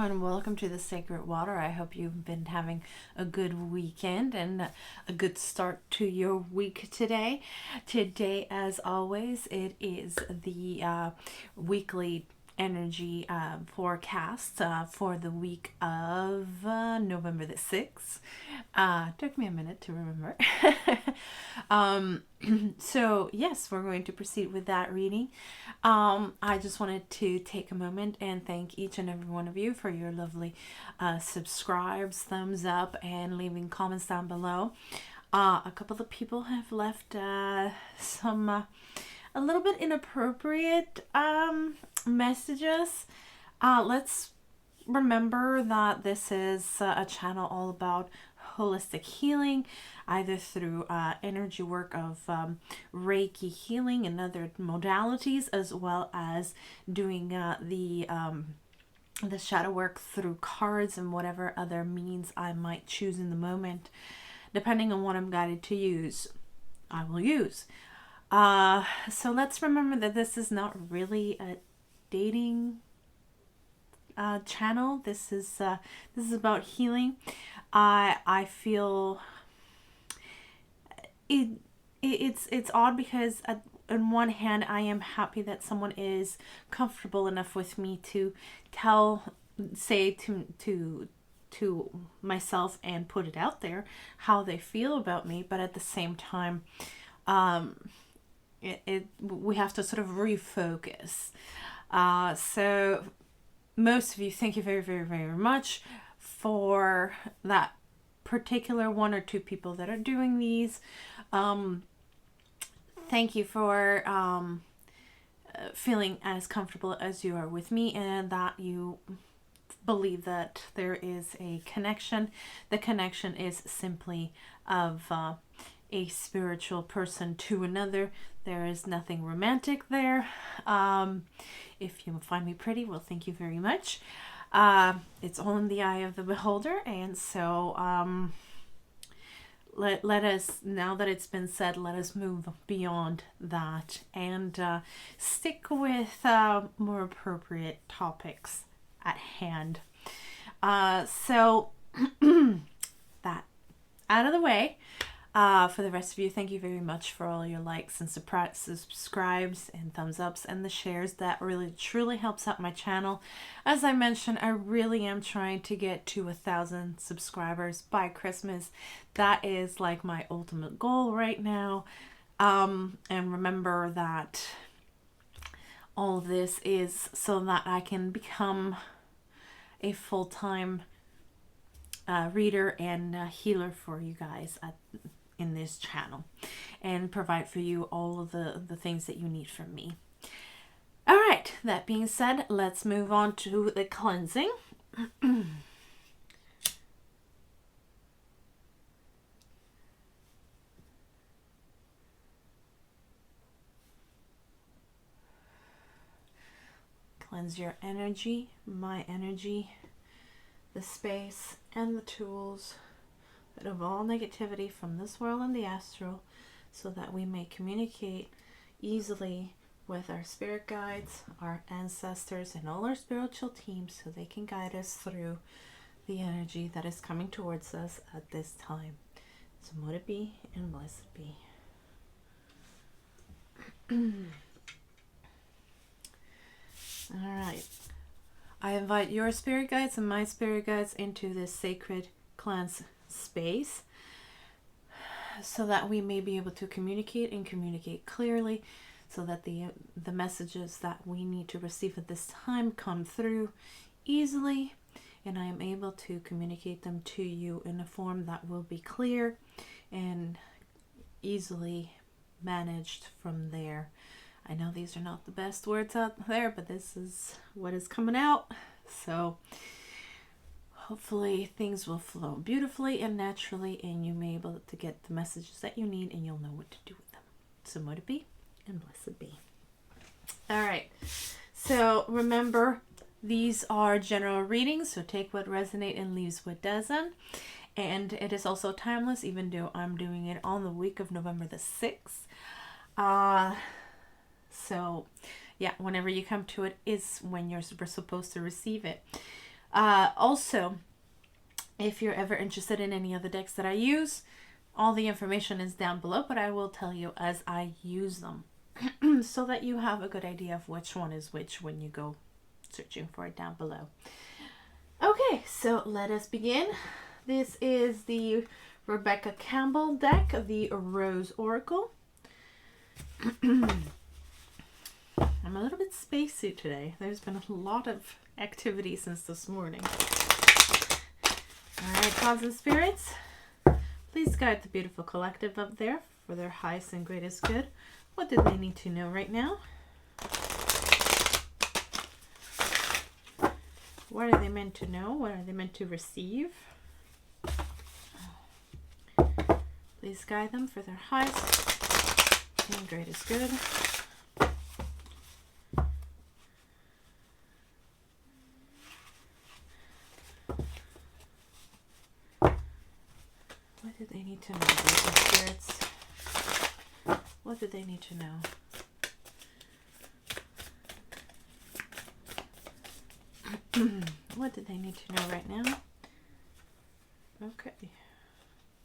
everyone, welcome to the Sacred Water. I hope you've been having a good weekend and a good start to your week today. Today, as always, it is the weekly energy forecast for the week of November the 6th. Took me a minute to remember. So yes, we're going to proceed with that reading. I just wanted to take a moment and thank each and every one of you for your lovely subscribes, thumbs up, and leaving comments down below. A couple of people have left some a little bit inappropriate messages. Let's remember that this is a channel all about holistic healing, either through energy work of Reiki healing and other modalities, as well as doing the shadow work through cards and whatever other means I might choose in the moment. Depending on what I'm guided to use, I will use. So let's remember that this is not really a dating channel. This is about healing. I feel it's odd because on one hand I am happy that someone is comfortable enough with me to say to myself and put it out there how they feel about me, but at the same time we have to sort of refocus. So most of you, thank you very, very, very much for that particular one or two people that are doing these. Thank you for feeling as comfortable as you are with me, and that you believe that there is a connection. The connection is simply of a spiritual person to another. There is nothing romantic there. If you find me pretty, well, thank you very much. It's all in the eye of the beholder, and so let us, now that it's been said, let us move beyond that and stick with more appropriate topics at hand. So that out of the way. For the rest of you, thank you very much for all your likes and subscribes and thumbs ups and the shares. That really truly helps out my channel. As I mentioned, I really am trying to get to 1,000 subscribers by Christmas. That is like my ultimate goal right now. And remember that all of this is so that I can become a full-time reader and healer for you guys in this channel, and provide for you all of the things that you need from me. All right, that being said, let's move on to the cleansing. Cleanse your energy, my energy, the space, and the tools, rid of all negativity from this world and the astral, so that we may communicate easily with our spirit guides, our ancestors, and all our spiritual teams, so they can guide us through the energy that is coming towards us at this time. So mote it be and blessed be. All right. I invite your spirit guides and my spirit guides into this sacred cleanse space, so that we may be able to communicate and communicate clearly, so that the messages that we need to receive at this time come through easily, and I am able to communicate them to you in a form that will be clear and easily managed from there. I know these are not the best words out there, but this is what is coming out. So hopefully things will flow beautifully and naturally, and you may be able to get the messages that you need, and you'll know what to do with them. So mote it be and blessed be. All right. So remember, these are general readings, so take what resonates and leaves what doesn't. And it is also timeless, even though I'm doing it on the week of November the 6th. So yeah, whenever you come to it is when you're supposed to receive it. Also, if you're ever interested in any of the decks that I use, all the information is down below, but I will tell you as I use them so that you have a good idea of which one is which when you go searching for it down below. Okay, so let us begin. This is the Rebecca Campbell deck of the Rose Oracle. I'm a little bit spacey today. There's been a lot of activity since this morning. Alright, gods and spirits, please guide the beautiful collective up there for their highest and greatest good. What do they need to know right now? What are they meant to know? What are they meant to receive? Please guide them for their highest and greatest good. What do they need to know, gods and spirits? What do they need to know? What do they need to know right now? Okay.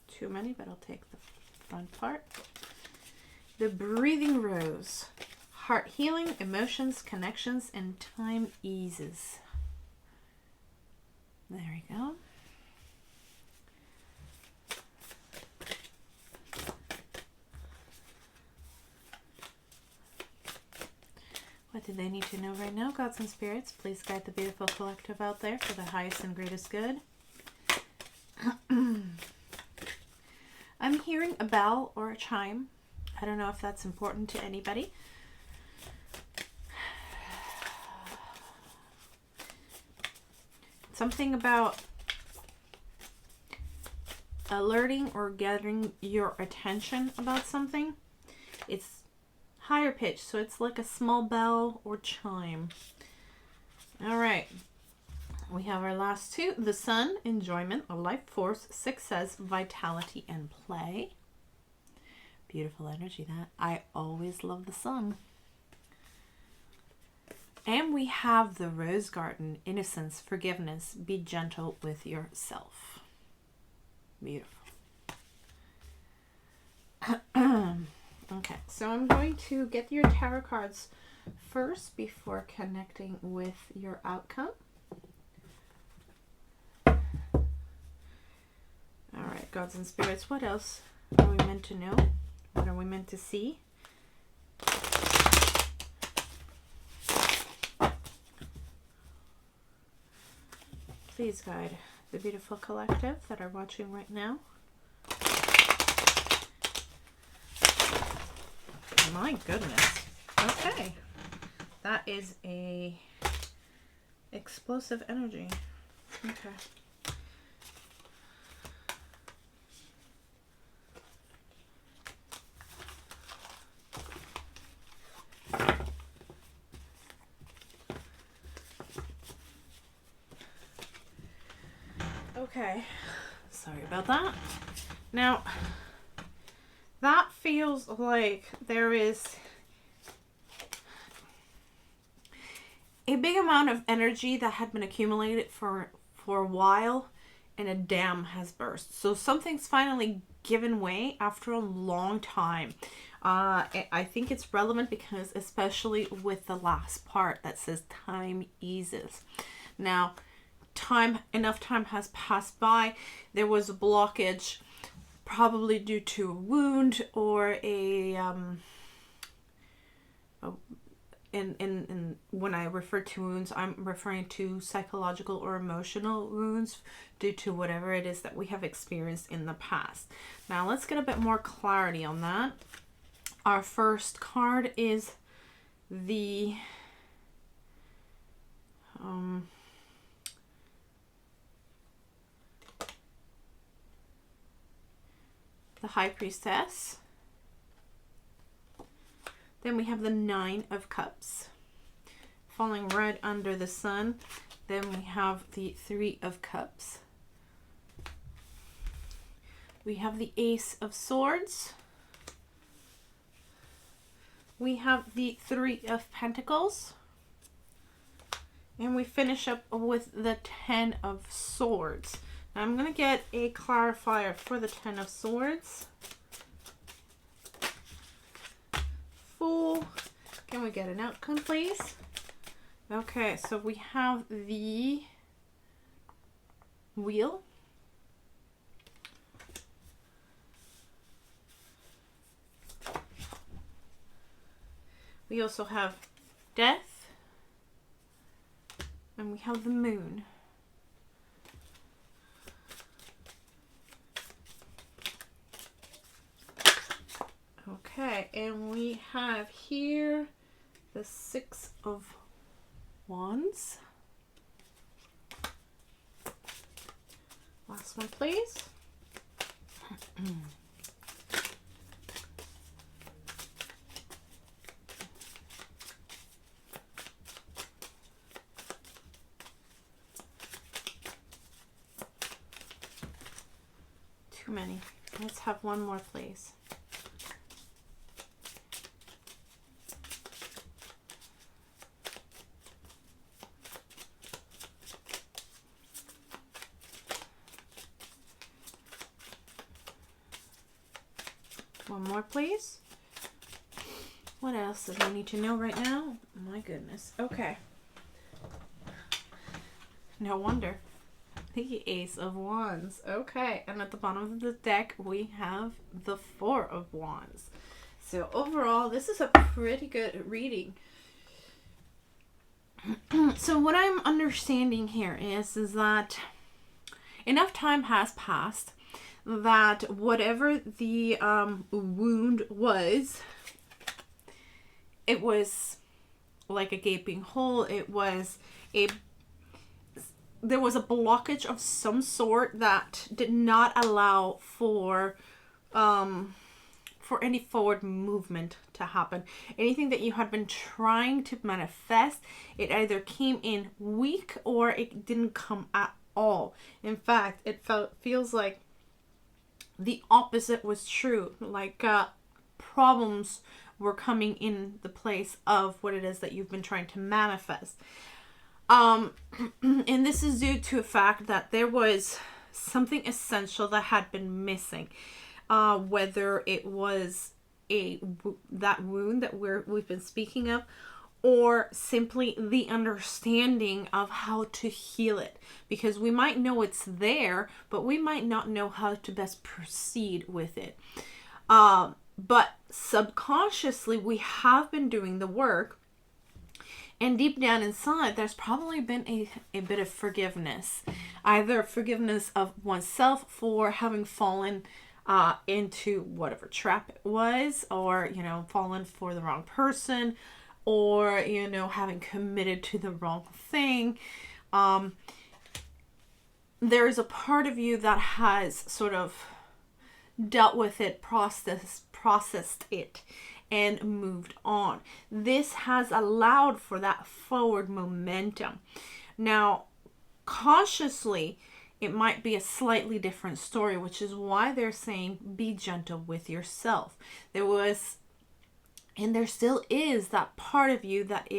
Too many, but I'll take the front part. The Breathing Rose. Heart healing, emotions, connections, and time eases. There we go. What do they need to know right now, gods and spirits? Please guide the beautiful collective out there for the highest and greatest good. I'm hearing a bell or a chime. I don't know if that's important to anybody. Something about alerting or getting your attention about something. It's higher pitch, so it's like a small bell or chime. All right, we have our last two. The sun, enjoyment, a life force, success, vitality, and play. Beautiful energy that. I always love the sun. And we have the rose garden, innocence, forgiveness, be gentle with yourself. Beautiful. Okay, so I'm going to get your tarot cards first before connecting with your outcome. All right, gods and spirits, what else are we meant to know? What are we meant to see? Please guide the beautiful collective that are watching right now. My goodness. Okay. That is a explosive energy. Okay. Okay. Sorry about that. Now, that feels like there is a big amount of energy that had been accumulated for a while, and a dam has burst. So something's finally given way after a long time. I think it's relevant because especially with the last part that says time eases. Now, enough time has passed by. There was a blockage, probably due to a wound or and when I refer to wounds, I'm referring to psychological or emotional wounds due to whatever it is that we have experienced in the past. Now let's get a bit more clarity on that. Our first card is the High Priestess. Then we have the Nine of Cups, falling right under the sun. Then we have the Three of Cups. We have the Ace of Swords. We have the Three of Pentacles. And we finish up with the Ten of Swords. Now I'm going to get a clarifier for the Ten of Swords. Fool. Can we get an outcome, please? Okay, so we have the Wheel. We also have Death. And we have the Moon. Okay, and we have here the Six of Wands. Last one, please. Too many. Let's have one more, please. One more, please. What else does we need to know right now? My goodness. Okay. No wonder. The Ace of Wands. Okay. And at the bottom of the deck, we have the Four of Wands. So overall, this is a pretty good reading. So what I'm understanding here is that enough time has passed that whatever the wound was, it was like a gaping hole. It was there was a blockage of some sort that did not allow for any forward movement to happen. Anything that you had been trying to manifest, it either came in weak or it didn't come at all. In fact, it feels like the opposite was true. Like problems were coming in the place of what it is that you've been trying to manifest. And this is due to the fact that there was something essential that had been missing. Whether it was that wound that we've been speaking of, or simply the understanding of how to heal it. Because we might know it's there, but we might not know how to best proceed with it. But subconsciously, we have been doing the work. And deep down inside, there's probably been a bit of forgiveness. Either forgiveness of oneself for having fallen into whatever trap it was, or, fallen for the wrong person, or, having committed to the wrong thing. There's a part of you that has sort of dealt with it, processed it, and moved on. This has allowed for that forward momentum. Now, consciously, it might be a slightly different story, which is why they're saying be gentle with yourself. There was, and there still is, that part of you that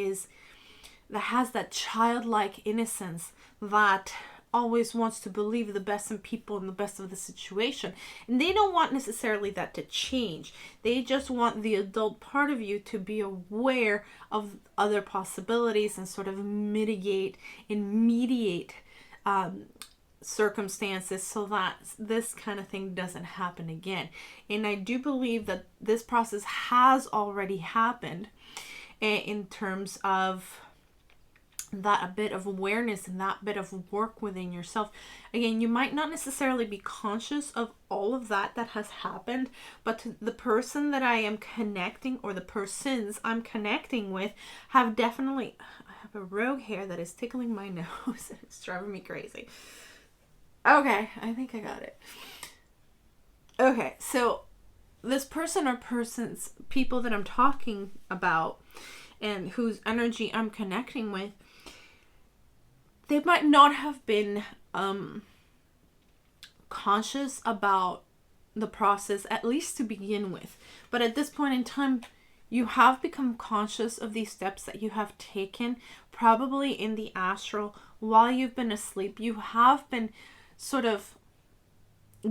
has that childlike innocence that always wants to believe the best in people and the best of the situation. And they don't want necessarily that to change. They just want the adult part of you to be aware of other possibilities and sort of mitigate and mediate circumstances so that this kind of thing doesn't happen again. And I do believe that this process has already happened in terms of that a bit of awareness and that bit of work within yourself. Again, you might not necessarily be conscious of all of that has happened, but the person that I am connecting, or the persons I'm connecting with, have definitely, I have a rogue hair that is tickling my nose. It's driving me crazy. Okay, I think I got it. Okay, so this person or persons, people that I'm talking about and whose energy I'm connecting with, they might not have been conscious about the process, at least to begin with. But at this point in time, You have become conscious of these steps that you have taken, probably in the astral while you've been asleep. You have been sort of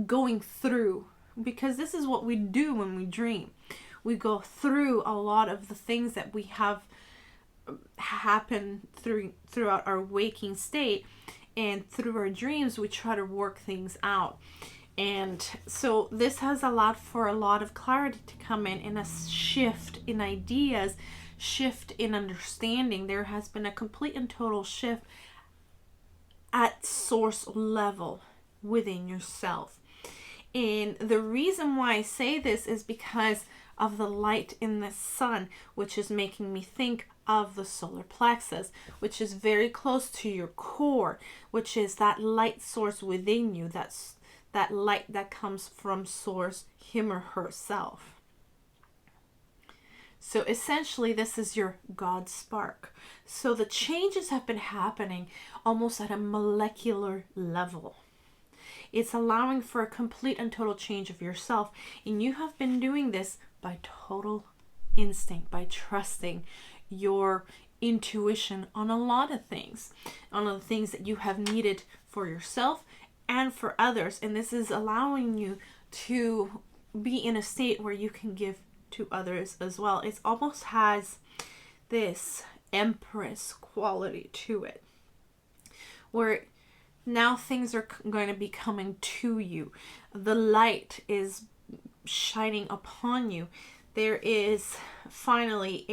going through, because this is what we do when we dream. We go through a lot of the things that we have happen throughout our waking state, and through our dreams we try to work things out. And so this has allowed for a lot of clarity to come in a shift in ideas, shift in understanding. There has been a complete and total shift at source level within yourself. And the reason why I say this is because of the light in the sun, which is making me think of the solar plexus, which is very close to your core, which is that light source within you. That's that light that comes from source, him or herself. So essentially, this is your God spark. So the changes have been happening almost at a molecular level. It's allowing for a complete and total change of yourself. And you have been doing this by total instinct, by trusting your intuition on a lot of things, on the things that you have needed for yourself and for others. And this is allowing you to be in a state where you can give to others as well. It almost has this Empress quality to it, where now things are going to be coming to you. The light is shining upon you. There is finally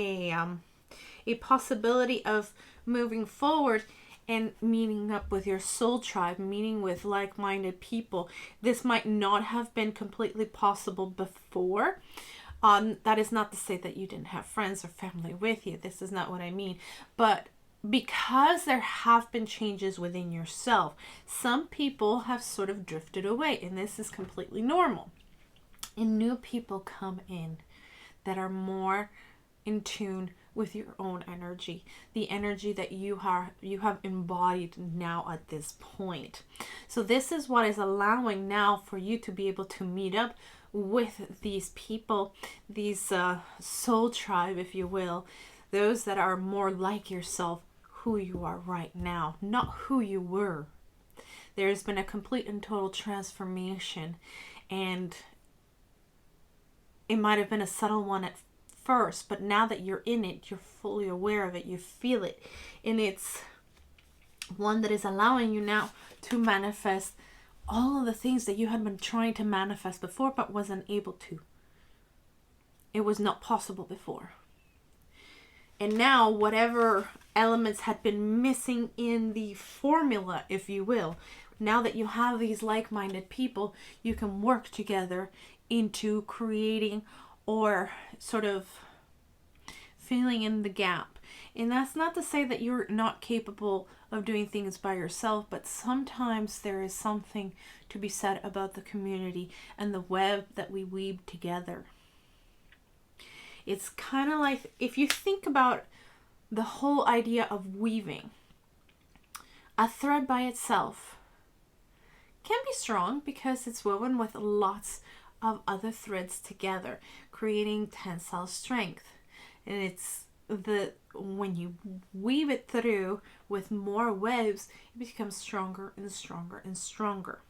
a possibility of moving forward and meeting up with your soul tribe, meeting with like-minded people. This might not have been completely possible before. That is not to say that you didn't have friends or family with you. This is not what I mean. But because there have been changes within yourself, some people have sort of drifted away, and this is completely normal. And new people come in that are more in tune with your own energy, the energy that you have embodied now at this point. So this is what is allowing now for you to be able to meet up with these people, these soul tribe, if you will, those that are more like yourself, who you are right now, not who you were. There's been a complete and total transformation, and it might have been a subtle one at first, but now that you're in it, you're fully aware of it, you feel it, and it's one that is allowing you now to manifest all of the things that you had been trying to manifest before but wasn't able to. It was not possible before. And now whatever elements had been missing in the formula, if you will, now that you have these like-minded people, you can work together into creating or sort of filling in the gap. And that's not to say that you're not capable of doing things by yourself, but sometimes there is something to be said about the community and the web that we weave together. It's kind of like, if you think about the whole idea of weaving, a thread by itself can be strong because it's woven with lots of other threads together, creating tensile strength. And it's when you weave it through with more webs, it becomes stronger and stronger and stronger.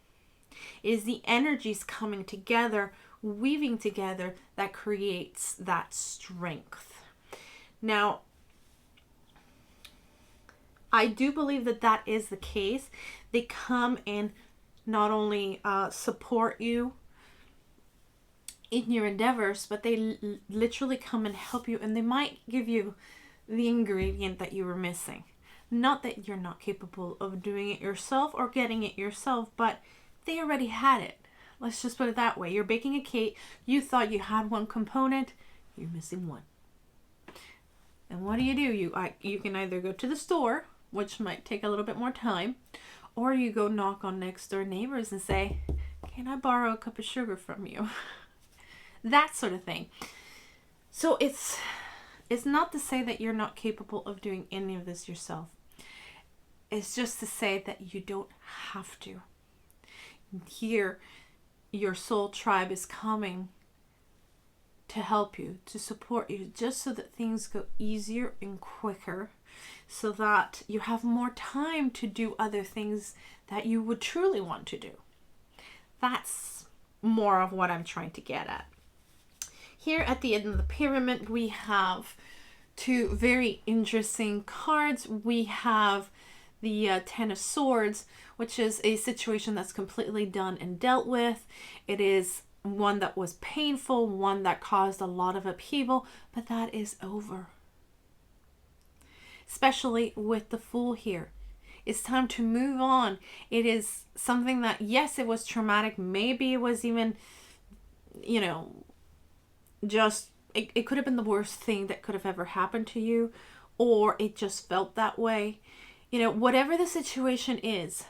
It is the energies coming together, weaving together, that creates that strength. Now, I do believe that that is the case. They come and not only support you in your endeavors, but they literally come and help you, and they might give you the ingredient that you were missing. Not that you're not capable of doing it yourself or getting it yourself, but they already had it. Let's just put it that way. You're baking a cake, you thought you had one component, you're missing one. And what do? You can either go to the store, which might take a little bit more time, or you go knock on next door neighbors and say, can I borrow a cup of sugar from you? That sort of thing. So it's not to say that you're not capable of doing any of this yourself. It's just to say that you don't have to. Here, your soul tribe is coming to to help you, to support you, just so that things go easier and quicker, so that you have more time to do other things that you would truly want to do. That's more of what I'm trying to get at. Here at the end of the pyramid, we have two very interesting cards. We have the Ten of Swords, which is a situation that's completely done and dealt with. It is one that was painful, one that caused a lot of upheaval, but that is over. Especially with the Fool here. It's time to move on. It is something that, yes, it was traumatic. Maybe it was even, just, it could have been the worst thing that could have ever happened to you, or it just felt that way. Whatever the situation is,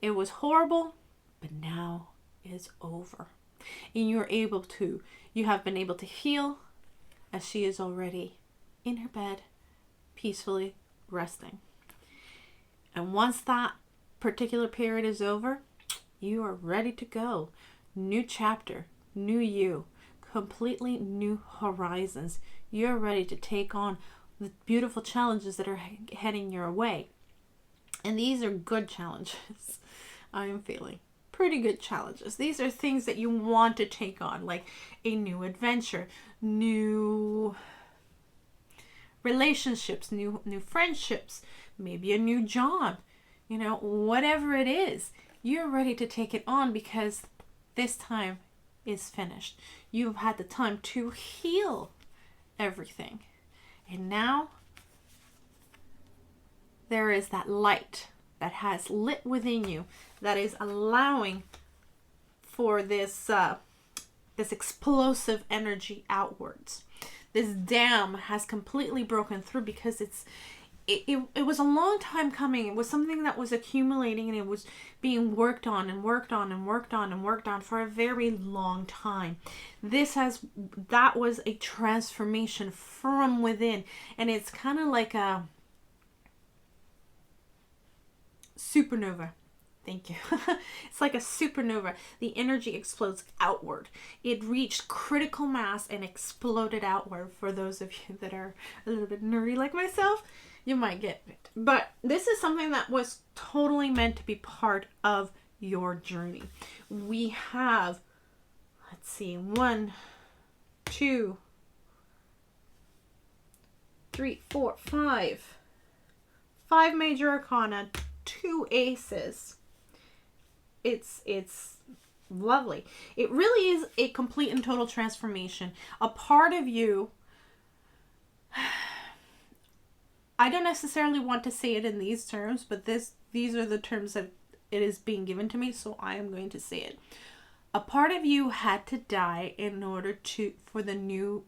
it was horrible, but now it's over. And you have been able to heal, as she is already in her bed, peacefully resting. And once that particular period is over, you are ready to go. New chapter, new you, completely new horizons. You're ready to take on the beautiful challenges that are heading your way. And these are good challenges. I am feeling pretty good challenges. These are things that you want to take on, like a new adventure, new relationships, new friendships, maybe a new job, whatever it is, you're ready to take it on because this time is finished. You've had the time to heal everything. And now there is that light that has lit within you that is allowing for this explosive energy outwards. This dam has completely broken through because it was a long time coming. It was something that was accumulating, and it was being worked on and worked on and worked on and worked on for a very long time. That was a transformation from within, and it's kind of like a supernova. Thank you. It's like a supernova. The energy explodes outward. It reached critical mass and exploded outward. For those of you that are a little bit nerdy like myself, you might get it. But this is something that was totally meant to be part of your journey. We have, 1, 2, 3, 4, 5. 5 major arcana, 2 aces. It's lovely. It really is a complete and total transformation. A part of you, I don't necessarily want to say it in these terms, but these are the terms that it is being given to me, so I am going to say it. A part of you had to die in order for the new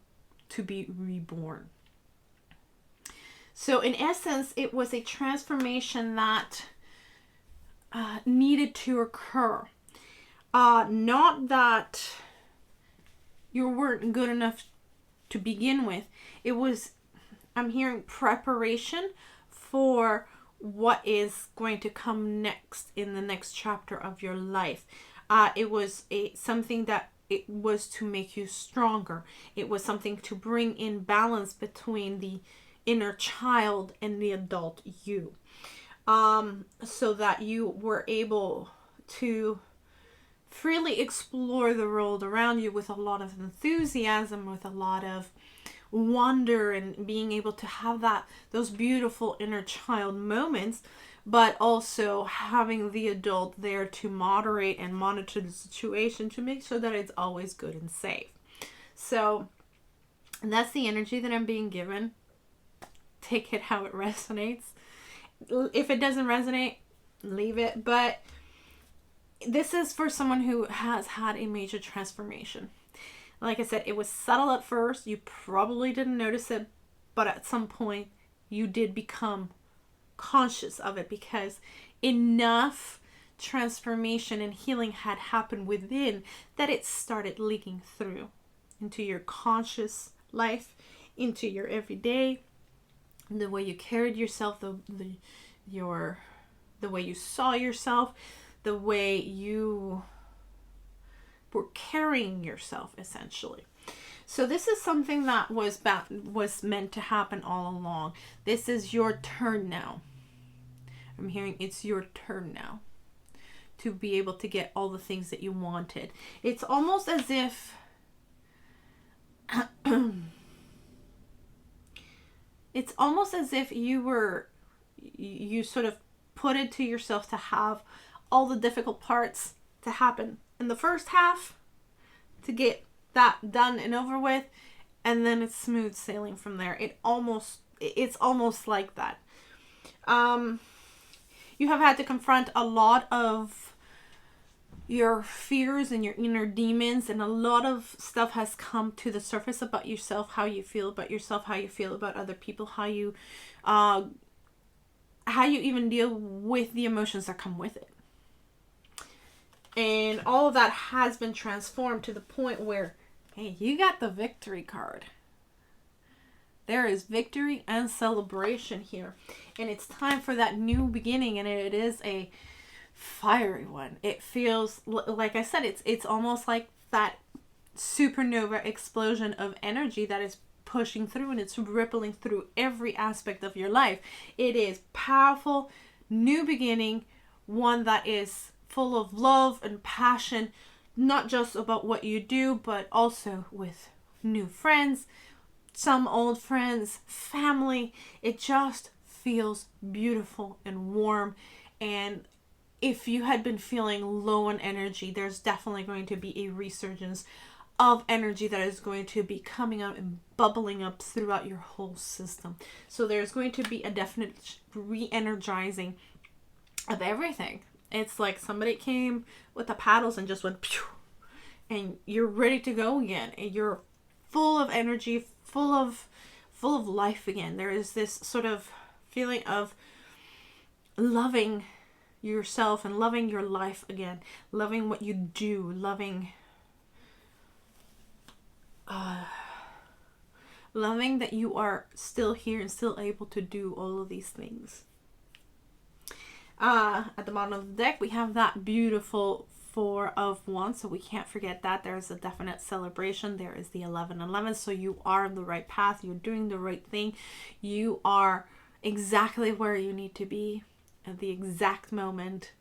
to be reborn. So in essence, it was a transformation that needed to occur. Not that you weren't good enough to begin with. It was, I'm hearing, preparation for what is going to come next in the next chapter of your life. It was something that it was to make you stronger. It was something to bring in balance between the inner child and the adult you. So that you were able to freely explore the world around you with a lot of enthusiasm, with a lot of wonder, and being able to have those beautiful inner child moments, but also having the adult there to moderate and monitor the situation to make sure that it's always good and safe. So that's the energy that I'm being given. Take it how it resonates. If it doesn't resonate, leave it. But this is for someone who has had a major transformation. Like I said, it was subtle at first. You probably didn't notice it, but at some point you did become conscious of it because enough transformation and healing had happened within that it started leaking through into your conscious life, into your everyday, the way you carried yourself, the way you saw yourself, the way you were carrying yourself essentially. So this is something that was meant to happen all along. This is your turn now. I'm hearing it's your turn now to be able to get all the things that you wanted. It's almost as if you sort of put it to yourself to have all the difficult parts to happen in the first half to get that done and over with, and then it's smooth sailing from there. It's almost like that. You have had to confront a lot of your fears and your inner demons, and a lot of stuff has come to the surface about yourself, how you feel about yourself, how you feel about other people, how you even deal with the emotions that come with it. And all of that has been transformed to the point where, hey, you got the victory card. There is victory and celebration here. And it's time for that new beginning, and it is a fiery one. It feels, like I said, it's almost like that supernova explosion of energy that is pushing through, and it's rippling through every aspect of your life. It is powerful, new beginning, one that is full of love and passion, not just about what you do, but also with new friends, some old friends, family. It just feels beautiful and warm. And if you had been feeling low on energy, there's definitely going to be a resurgence of energy that is going to be coming out and bubbling up throughout your whole system. So there's going to be a definite re-energizing of everything. It's like somebody came with the paddles and just went pew, and you're ready to go again, and you're full of energy, full of life again. There is this sort of feeling of loving yourself and loving your life again, loving what you do, loving that you are still here and still able to do all of these things. At the bottom of the deck, we have that beautiful 4 of Wands, so we can't forget that. There's a definite celebration. There is the 1111, so you are on the right path. You're doing the right thing. You are exactly where you need to be at the exact moment,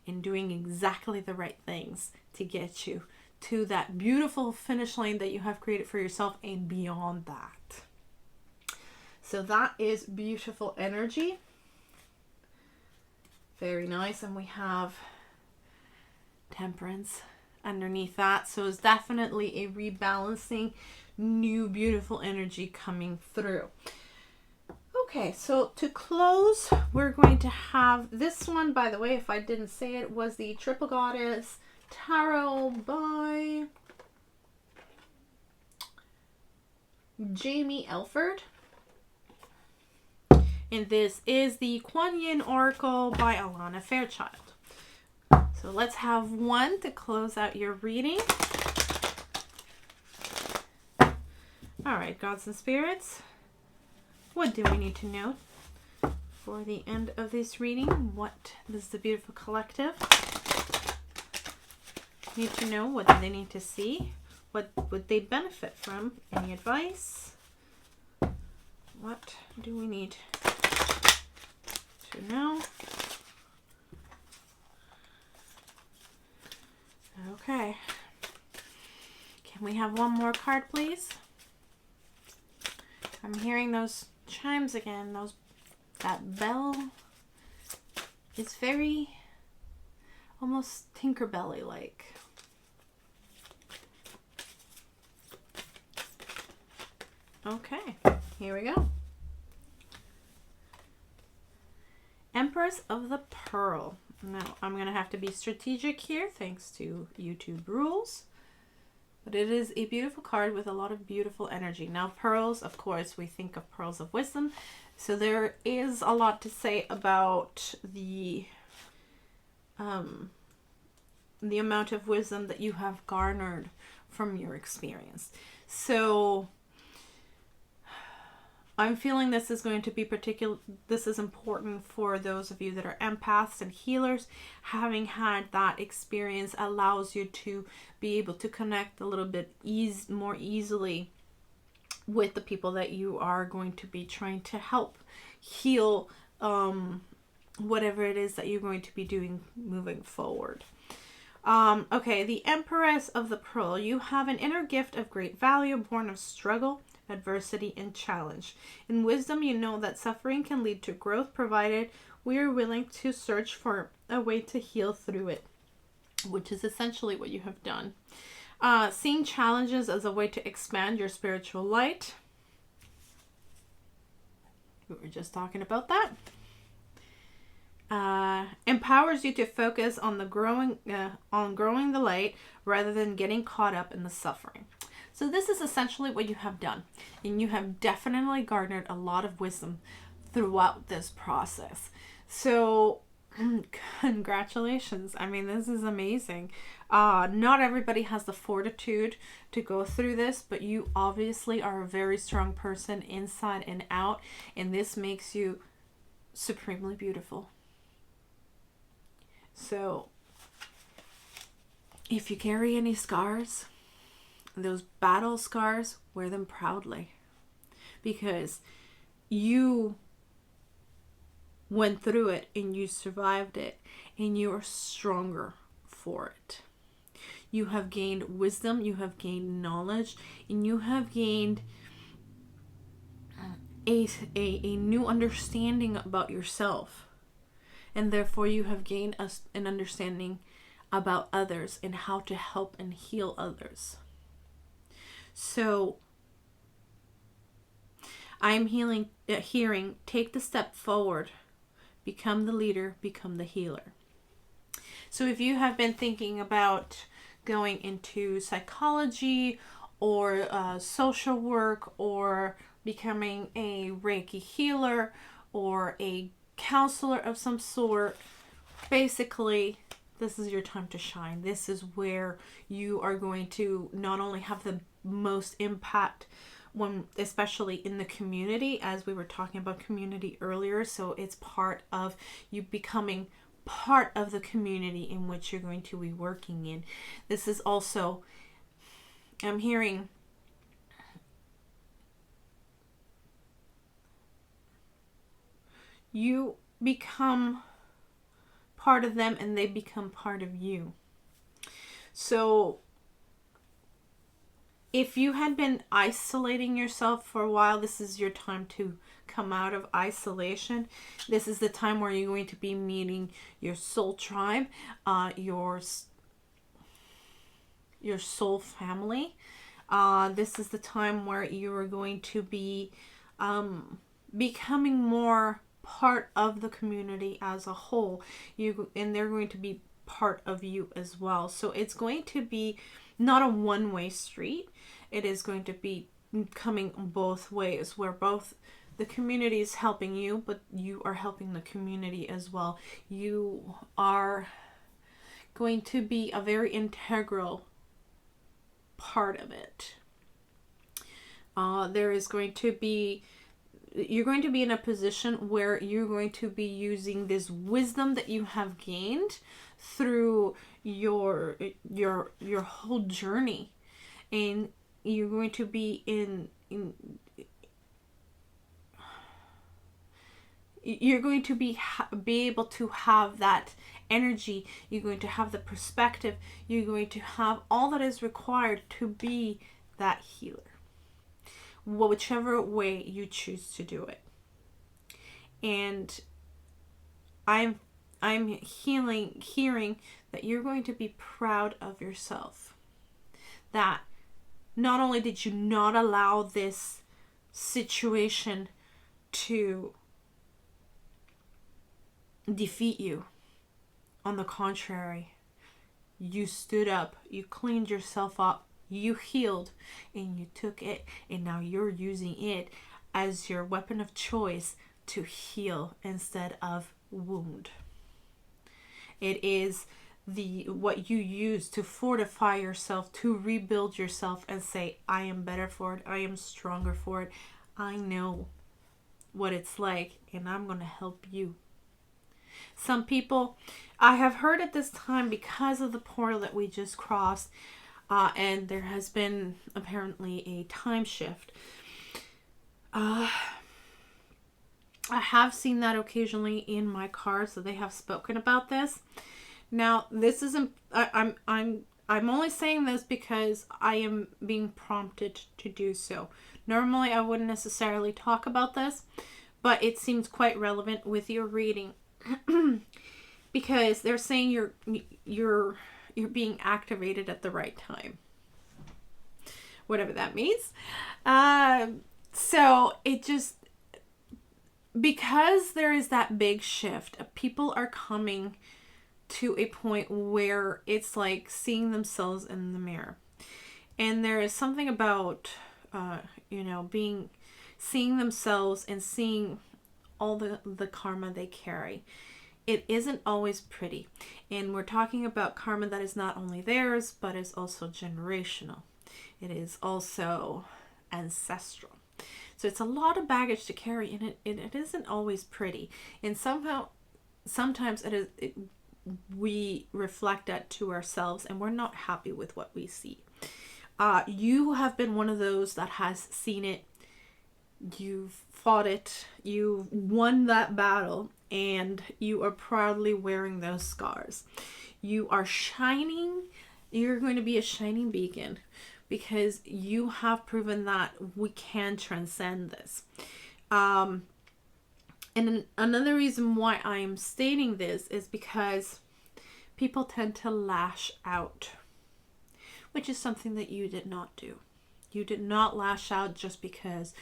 and doing exactly the right things to get you to that beautiful finish line that you have created for yourself and beyond that. So that is beautiful energy. Very nice. And we have Temperance underneath that. So it's definitely a rebalancing, new beautiful energy coming through. Okay, so to close, we're going to have this one, by the way, if I didn't say it, was the Triple Goddess Tarot by Jaime Elford. And this is the Kuan Oracle by Alana Fairchild. So let's have one to close out your reading. All right, gods and spirits, what do we need to know for the end of this reading? What does the beautiful collective need to know? What do they need to see? What would they benefit from? Any advice? What do we need to know? Okay. Can we have one more card, please? I'm hearing those chimes again. That bell is very almost Tinkerbell-y like. Okay, here we go. Empress of the Pearl. Now, I'm going to have to be strategic here thanks to YouTube rules. But it is a beautiful card with a lot of beautiful energy. Now, pearls, of course, we think of pearls of wisdom. So there is a lot to say about the amount of wisdom that you have garnered from your experience. So I'm feeling this is going to be this is important for those of you that are empaths and healers. Having had that experience allows you to be able to connect a little bit more easily with the people that you are going to be trying to help heal whatever it is that you're going to be doing moving forward. Okay, the Empress of the Pearl. You have an inner gift of great value, born of struggle, adversity, and challenge. In wisdom, you know that suffering can lead to growth, provided we are willing to search for a way to heal through it, which is essentially what you have done. Seeing challenges as a way to expand your spiritual light. We were just talking about that. Empowers you to focus on growing the light rather than getting caught up in the suffering. So this is essentially what you have done, and you have definitely garnered a lot of wisdom throughout this process. So congratulations. I mean, this is amazing. Not everybody has the fortitude to go through this, but you obviously are a very strong person inside and out, and this makes you supremely beautiful. So if you carry any scars, those battle scars, wear them proudly, because you went through it and you survived it, and you are stronger for it. You have gained wisdom, you have gained knowledge, and you have gained a new understanding about yourself. And therefore you have gained an understanding about others and how to help and heal others. So I'm hearing, take the step forward, become the leader, become the healer. So if you have been thinking about going into psychology or social work, or becoming a Reiki healer or a counselor of some sort, basically this is your time to shine. This is where you are going to not only have the most impact, especially in the community, as we were talking about community earlier. So it's part of you becoming part of the community in which you're going to be working in. This is also, I'm hearing, you become part of them and they become part of you. So if you had been isolating yourself for a while, this is your time to come out of isolation. This is the time where you're going to be meeting your soul tribe, your soul family. This is the time where you are going to be becoming more part of the community as a whole. And they're going to be part of you as well. So it's going to be not a one-way street. It is going to be coming both ways, where both the community is helping you, but you are helping the community as well. You are going to be a very integral part of it. You're going to be in a position where you're going to be using this wisdom that you have gained through your whole journey, and you're going to be you're going to be able to have that energy. You're going to have the perspective. You're going to have all that is required to be that healer, whichever way you choose to do it. And I'm hearing that you're going to be proud of yourself. That not only did you not allow this situation to defeat you, on the contrary, you stood up, you cleaned yourself up, you healed, and you took it, and now you're using it as your weapon of choice to heal instead of wound. It is what you use to fortify yourself, to rebuild yourself and say, I am better for it, I am stronger for it. I know what it's like, and I'm going to help you. Some people, I have heard at this time, because of the portal that we just crossed, and there has been apparently a time shift. I have seen that occasionally in my cards, so they have spoken about this. Now, this isn't. I'm only saying this because I am being prompted to do so. Normally, I wouldn't necessarily talk about this, but it seems quite relevant with your reading. Because they're saying you're being activated at the right time, whatever that means. So it just, because there is that big shift, people are coming to a point where it's like seeing themselves in the mirror, and there is something about seeing themselves and seeing all the karma they carry. It isn't always pretty. And we're talking about karma that is not only theirs, but is also generational. It is also ancestral. So it's a lot of baggage to carry, and it isn't always pretty. And sometimes we reflect that to ourselves, and we're not happy with what we see. You have been one of those that has seen it. You've fought it. You've won that battle. And you are proudly wearing those scars. You are shining. You're going to be a shining beacon, because you have proven that we can transcend this. And another reason why I am stating this is because people tend to lash out, which is something that you did not do. You did not lash out just because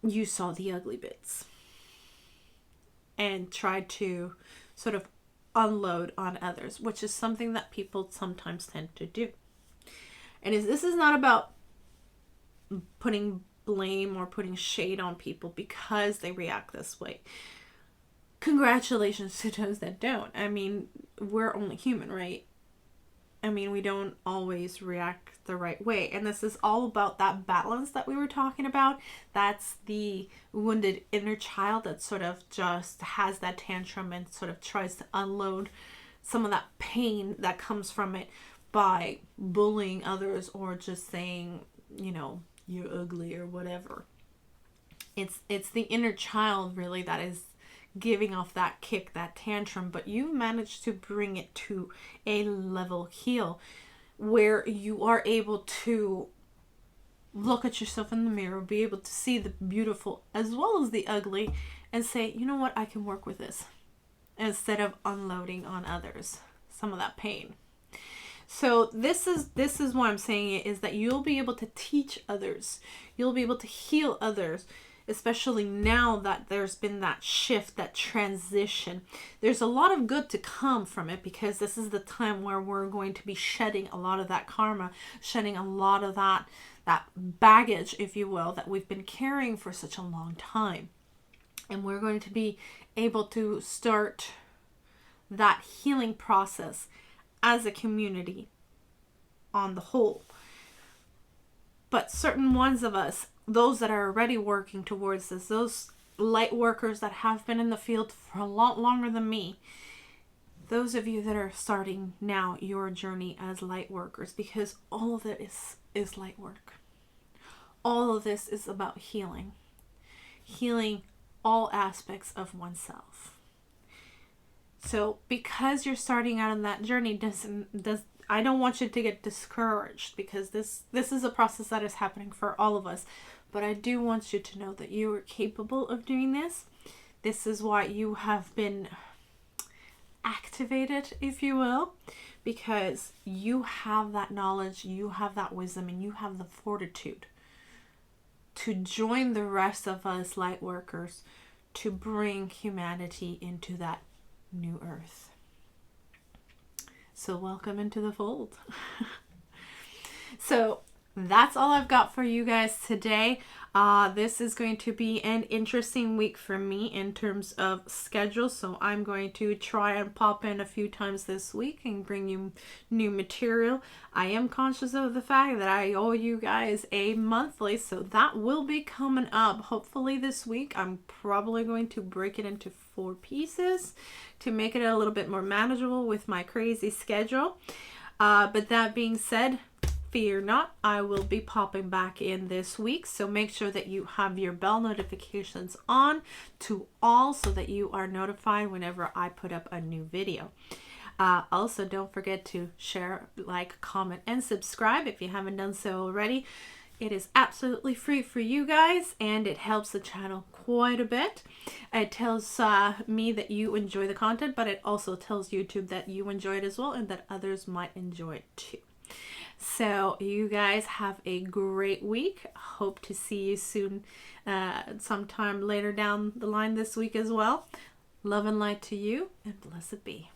you saw the ugly bits and tried to sort of unload on others, which is something that people sometimes tend to do. And this is not about putting blame or putting shade on people because they react this way. Congratulations to those that don't. I mean, we're only human, right? I mean, we don't always react the right way. And this is all about that balance that we were talking about. That's the wounded inner child that sort of just has that tantrum and sort of tries to unload some of that pain that comes from it by bullying others or just saying, you're ugly or whatever. It's the inner child really that is giving off that kick, that tantrum, but you've managed to bring it to a level heel where you are able to look at yourself in the mirror, be able to see the beautiful as well as the ugly, and say, you know what, I can work with this, instead of unloading on others some of that pain. So this is why I'm saying it, is that you'll be able to teach others, you'll be able to heal others, especially now that there's been that shift, that transition. There's a lot of good to come from it, because this is the time where we're going to be shedding a lot of that karma, shedding a lot of that baggage, if you will, that we've been carrying for such a long time. And we're going to be able to start that healing process as a community on the whole. But certain ones of us, those that are already working towards this, those light workers that have been in the field for a lot longer than me, those of you that are starting now your journey as light workers, because all of it is light work. All of this is about healing all aspects of oneself. So because you're starting out on that journey, I don't want you to get discouraged, because this is a process that is happening for all of us. But I do want you to know that you are capable of doing this. This is why you have been activated, if you will, because you have that knowledge, you have that wisdom, and you have the fortitude to join the rest of us light workers to bring humanity into that new earth. So welcome into the fold. So that's all I've got for you guys today. This is going to be an interesting week for me in terms of schedule, so I'm going to try and pop in a few times this week and bring you new material. I am conscious of the fact that I owe you guys a monthly, so that will be coming up hopefully this week. I'm probably going to break it into 4 pieces to make it a little bit more manageable with my crazy schedule. But that being said, fear not, I will be popping back in this week, so make sure that you have your bell notifications on to all so that you are notified whenever I put up a new video. Also, don't forget to share, like, comment, and subscribe if you haven't done so already. It is absolutely free for you guys, and it helps the channel quite a bit. It tells me that you enjoy the content, but it also tells YouTube that you enjoy it as well and that others might enjoy it too. So you guys have a great week. Hope to see you soon, sometime later down the line this week as well. Love and light to you, and blessed be.